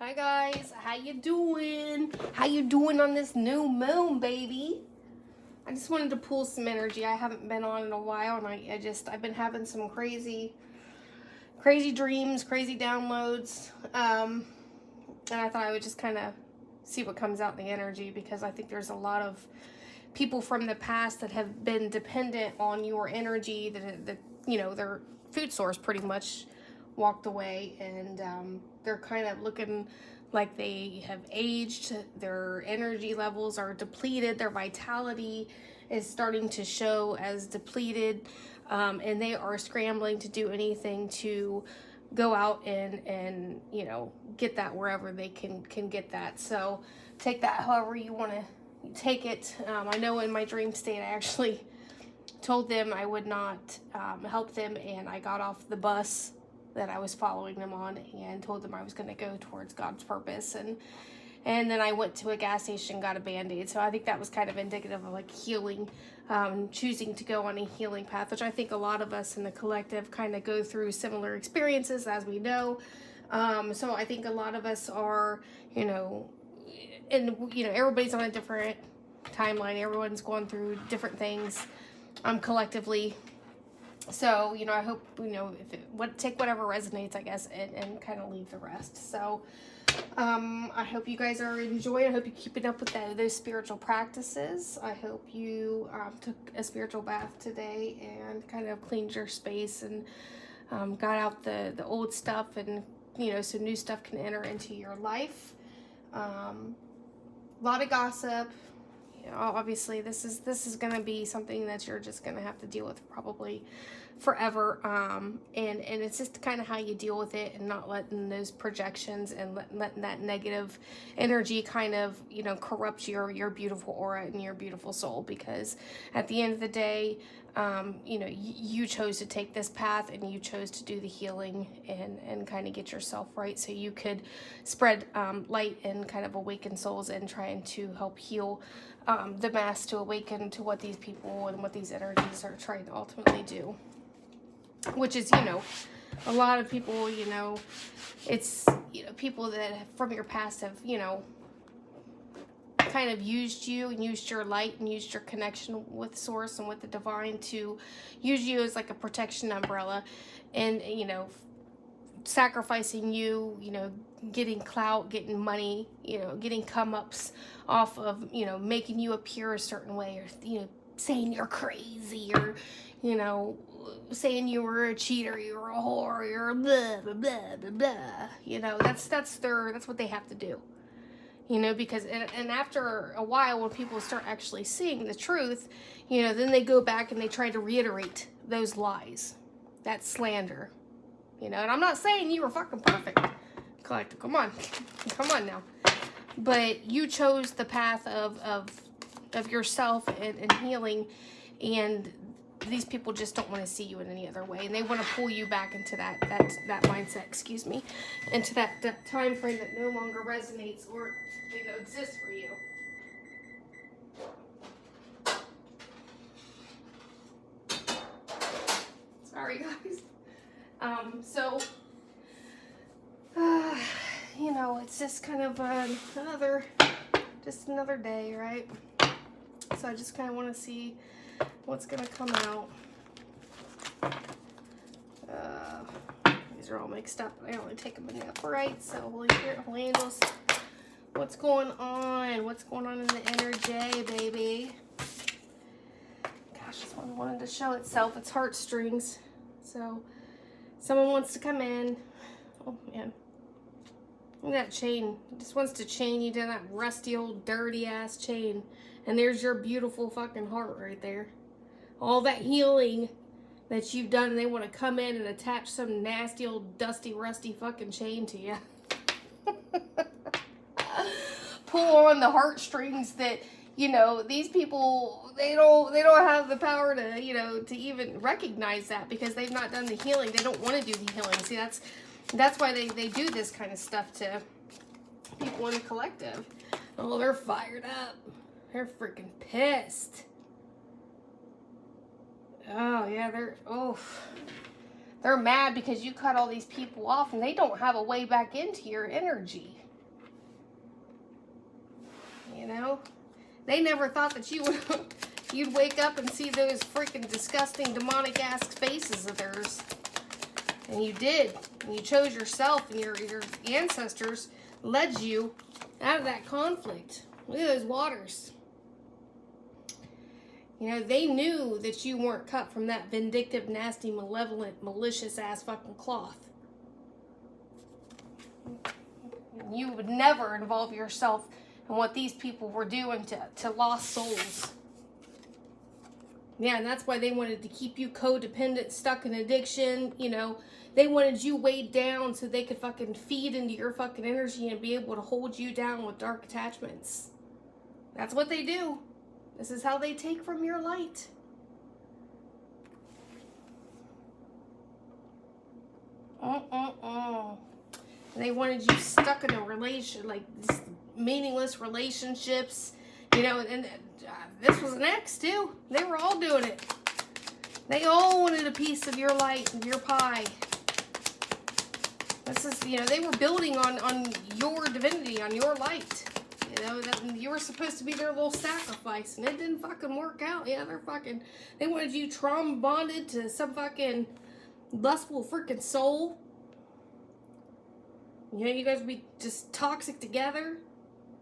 Hi guys, how you doing? How you doing on this new moon, baby? I just wanted to pull some energy. I haven't been on in a while, and I've been having some crazy dreams, crazy downloads. And I thought I would just kind of see what comes out in the energy, because I think there's a lot of people from the past that have been dependent on your energy, that their food source pretty much walked away, and they're kind of looking like they have aged. Their energy levels are depleted. Their vitality is starting to show as depleted, and they are scrambling to do anything to go out and get that wherever they can get that. So take that however you want to take it. I know in my dream state I actually told them I would not help them, and I got off the bus that I was following them on and told them I was going to go towards God's purpose, and then I went to a gas station, got a Band-Aid. So I think that was kind of indicative of like healing, choosing to go on a healing path, which I think a lot of us in the collective kind of go through similar experiences, as we know. So I think a lot of us are, and everybody's on a different timeline. Everyone's going through different things, collectively. So I hope take whatever resonates, I guess, and kind of leave the rest. So I hope you guys are enjoying. I hope you're keeping up with those spiritual practices. I hope you took a spiritual bath today and kind of cleaned your space and got out the old stuff, and so new stuff can enter into your life. A lot of gossip. Obviously this is going to be something that you're just going to have to deal with probably forever, and it's just kind of how you deal with it, and not letting those projections and letting that negative energy kind of corrupt your beautiful aura and your beautiful soul, because at the end of the day, you chose to take this path, and you chose to do the healing and kind of get yourself right, so you could spread light and kind of awaken souls, and trying to help heal the mass, to awaken to what these people and what these energies are trying to ultimately do. Which is, a lot of people, it's, people that from your past have, kind of used you and used your light and used your connection with source and with the divine to use you as like a protection umbrella, and, sacrificing you, getting clout, getting money, getting come-ups off of, making you appear a certain way, or, saying you're crazy, or, saying you were a cheater, you were a whore, you're blah, blah, blah, blah, blah. That's what they have to do. Because, and after a while, when people start actually seeing the truth, then they go back and they try to reiterate those lies, that slander. And I'm not saying you were fucking perfect, collective. Come on now. But you chose the path of yourself and healing, and these people just don't want to see you in any other way, and they want to pull you back into that mindset, into that time frame that no longer resonates or exists for you. Sorry, guys. So, it's just kind of another day, right? So I just kind of want to see what's going to come out. These are all mixed up. I only take them in the upright. So Holy Spirit, Holy Angels, what's going on? What's going on in the energy, baby? Gosh, this one wanted to show itself. It's heartstrings. So someone wants to come in. Oh, man. Look at that chain. It just wants to chain you to that rusty old dirty ass chain. And there's your beautiful fucking heart right there. All that healing that you've done, and they want to come in and attach some nasty old dusty rusty fucking chain to you. Pull on the heartstrings that these people, they don't have the power to to even recognize that, because they've not done the healing. They don't want to do the healing. See, that's why they do this kind of stuff to people in the collective. Oh, they're fired up. They're freaking pissed. Oh, yeah, They're mad because you cut all these people off and they don't have a way back into your energy. You know? They never thought that you'd wake up and see those freaking disgusting demonic ass faces of theirs. And you did. And you chose yourself, and your ancestors led you out of that conflict. Look at those waters. You know, they knew that you weren't cut from that vindictive, nasty, malevolent, malicious-ass fucking cloth. You would never involve yourself in what these people were doing to lost souls. Yeah, and that's why they wanted to keep you codependent, stuck in addiction. You know, they wanted you weighed down so they could fucking feed into your fucking energy and be able to hold you down with dark attachments. That's what they do. This is how they take from your light. And they wanted you stuck in a relation, like meaningless relationships, you know, and this was an ex too. They were all doing it. They all wanted a piece of your light and your pie. This is, you know, they were building on your divinity, on your light. You know, that you were supposed to be their little sacrifice, and it didn't fucking work out. Yeah, they wanted you trauma bonded to some fucking lustful freaking soul. You know, you guys would be just toxic together.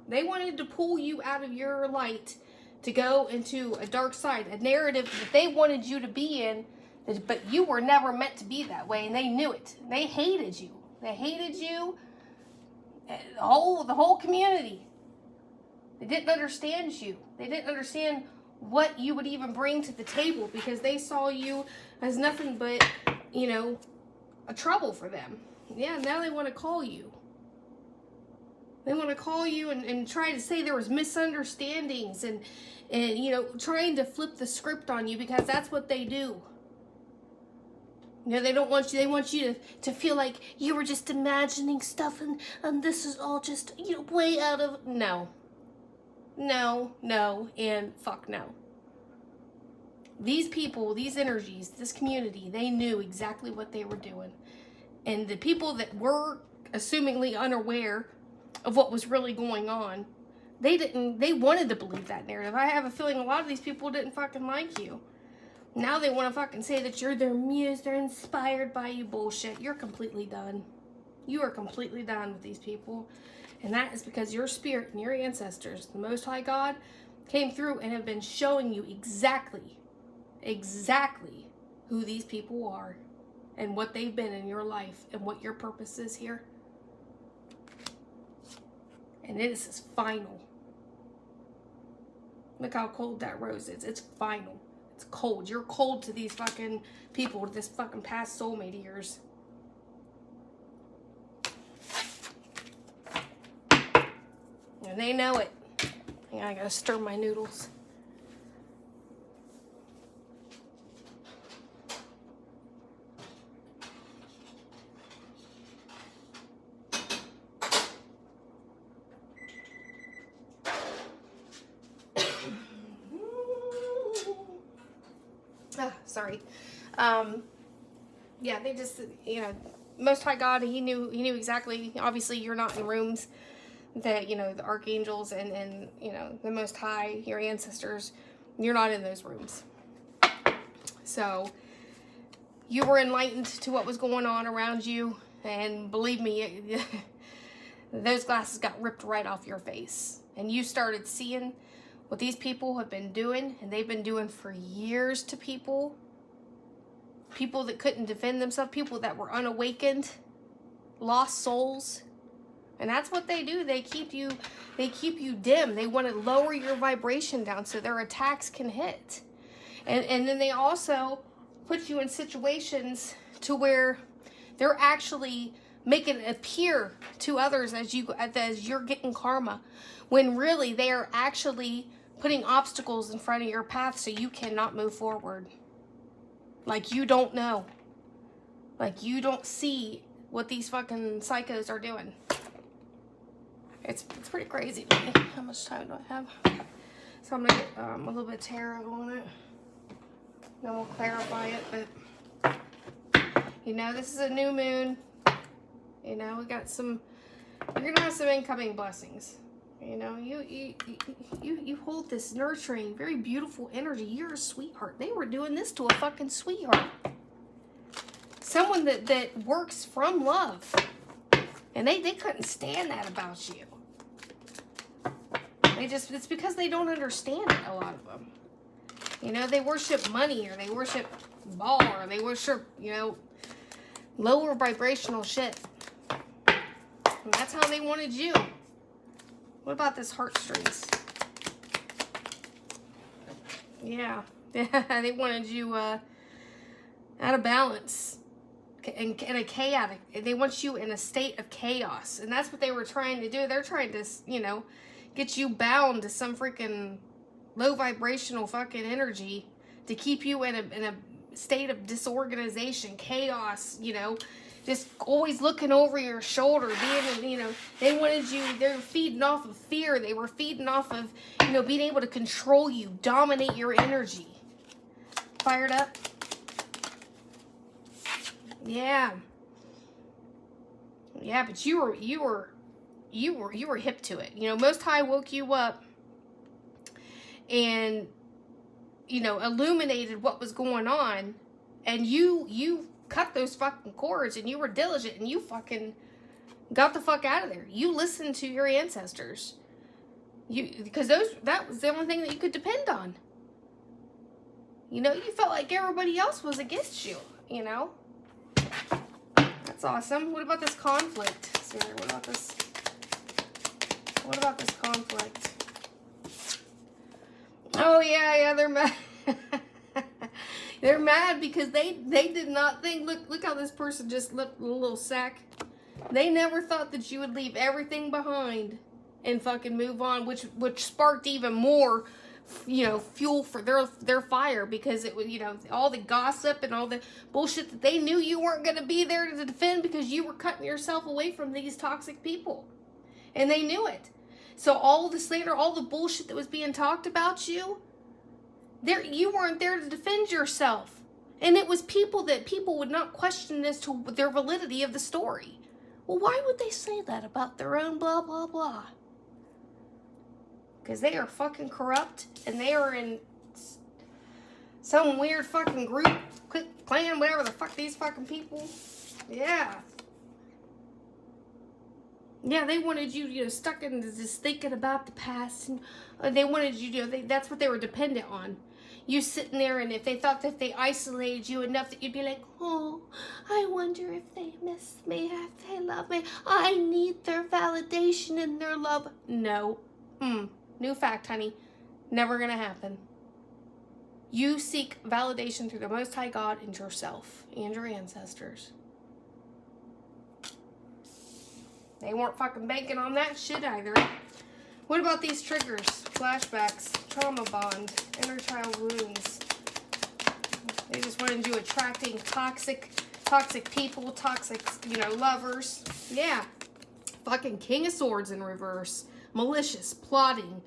They wanted to pull you out of your light to go into a dark side, a narrative that they wanted you to be in, but you were never meant to be that way, and they knew it. They hated you. They hated you, the whole community. They didn't understand you. They didn't understand what you would even bring to the table because they saw you as nothing but, you know, a trouble for them. Yeah, now they want to call you. They want to call you and try to say there was misunderstandings and you know, trying to flip the script on you because that's what they do. You know, they don't want you, they want you to feel like you were just imagining stuff and this is all just, you know, way out of, no, and fuck no. These people, these energies, this community, they knew exactly what they were doing. And the people that were assumingly unaware of what was really going on, they wanted to believe that narrative. I have a feeling a lot of these people didn't fucking like you. Now they want to fucking say that you're their muse, they're inspired by you. Bullshit. You're completely done. You are completely done with these people. And that is because your spirit and your ancestors, the Most High God, came through and have been showing you exactly who these people are and what they've been in your life and what your purpose is here. And this is final. Look how cold that rose is. It's final. It's cold. You're cold to these fucking people, to this fucking past soulmate of yours. And they know it. Yeah, I gotta stir my noodles. Sorry. Yeah, they just, you know, Most High God, he knew exactly. Obviously, you're not in rooms that, you know, the archangels and you know, the Most High, your ancestors, you're not in those rooms. So, you were enlightened to what was going on around you, and believe me, those glasses got ripped right off your face. And you started seeing what these people have been doing, and they've been doing for years to people that couldn't defend themselves, people that were unawakened, lost souls. And that's what they do. They keep you dim. They want to lower your vibration down so their attacks can hit. And then they also put you in situations to where they're actually making it appear to others as you're getting karma, when really they are actually putting obstacles in front of your path so you cannot move forward. Like you don't know. Like you don't see what these fucking psychos are doing. It's pretty crazy to me. How much time do I have? So I'm going to get a little bit of tarot on it. Then we'll clarify it. But, You know, this is a new moon. You know, we got some, you're going to have some incoming blessings. You know, you hold this nurturing, very beautiful energy. You're a sweetheart. They were doing this to a fucking sweetheart. Someone that works from love. And they couldn't stand that about you. It's because they don't understand it, a lot of them. You know, they worship money, or they worship ball, or they worship, you know, lower vibrational shit. And that's how they wanted you. What about this heartstrings? Yeah. They wanted you out of balance. And a chaotic. They want you in a state of chaos. And that's what they were trying to do. They're trying to, you know, get you bound to some freaking low vibrational fucking energy to keep you in a state of disorganization, chaos, you know, just always looking over your shoulder, being, you know, they wanted you, they were feeding off of fear. They were feeding off of, you know, being able to control you, dominate your energy. Fired up? Yeah. Yeah, but you were hip to it. You know, Most High woke you up and, you know, illuminated what was going on, and you cut those fucking cords, and you were diligent, and you fucking got the fuck out of there. You listened to your ancestors. Because that was the only thing that you could depend on. You know, you felt like everybody else was against you, you know? That's awesome. What about this conflict? Sarah, what about this? What about this conflict? Oh, yeah, they're mad. They're mad because they did not think, look how this person just looked, a little sack. They never thought that you would leave everything behind and fucking move on, which sparked even more, you know, fuel for their fire, because it was, you know, all the gossip and all the bullshit that they knew you weren't going to be there to defend, because you were cutting yourself away from these toxic people. And they knew it. So all the slander, all the bullshit that was being talked about you, you weren't there to defend yourself. And it was people would not question as to their validity of the story. Well, why would they say that about their own blah, blah, blah? Because they are fucking corrupt, and they are in some weird fucking group, clan, whatever the fuck, these fucking people. Yeah. Yeah, they wanted you, you know, stuck in this thinking about the past, and they wanted you, you know, that's what they were dependent on. You sitting there, and if they thought that they isolated you enough that you'd be like, oh, I wonder if they miss me, if they love me. I need their validation and their love. No. New fact, honey. Never gonna happen. You seek validation through the Most High God and yourself and your ancestors. They weren't fucking banking on that shit either. What about these triggers? Flashbacks, trauma bond, inner child wounds. They just wanted you attracting toxic people, toxic, you know, lovers. Yeah. Fucking King of Swords in reverse. Malicious, plotting,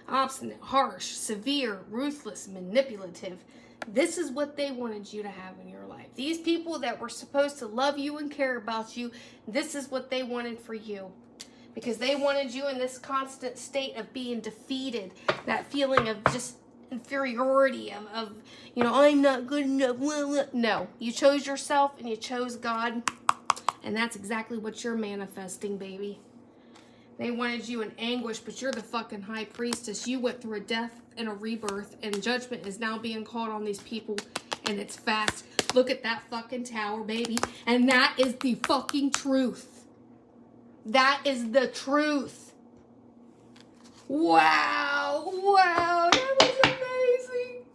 obstinate, harsh, severe, ruthless, manipulative. This is what they wanted you to have in your life. These people that were supposed to love you and care about you, this is what they wanted for you. Because they wanted you in this constant state of being defeated. That feeling of just inferiority, of you know, I'm not good enough. No, you chose yourself and you chose God. And that's exactly what you're manifesting, baby. They wanted you in anguish, but you're the fucking high priestess. You went through a death and a rebirth, and judgment is now being called on these people, and it's fast. Look at that fucking tower, baby. And that is the fucking truth. That is the truth. Wow. Wow. That was amazing.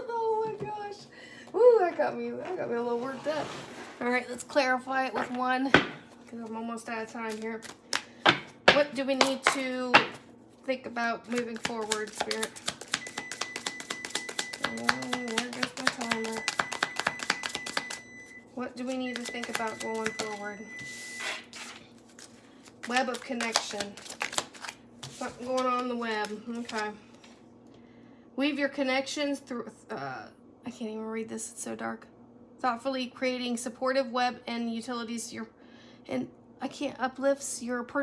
Oh my gosh. Ooh, that got me a little worked up. All right, let's clarify it with one, because I'm almost out of time here. What do we need to think about moving forward, Spirit? Oh, there goes my timer. What do we need to think about going forward? Web of connection. Something going on in the web. Okay. Weave your connections through... I can't even read this. It's so dark. thoughtfully creating supportive web and utilities to your, and I can't, uplifts your personal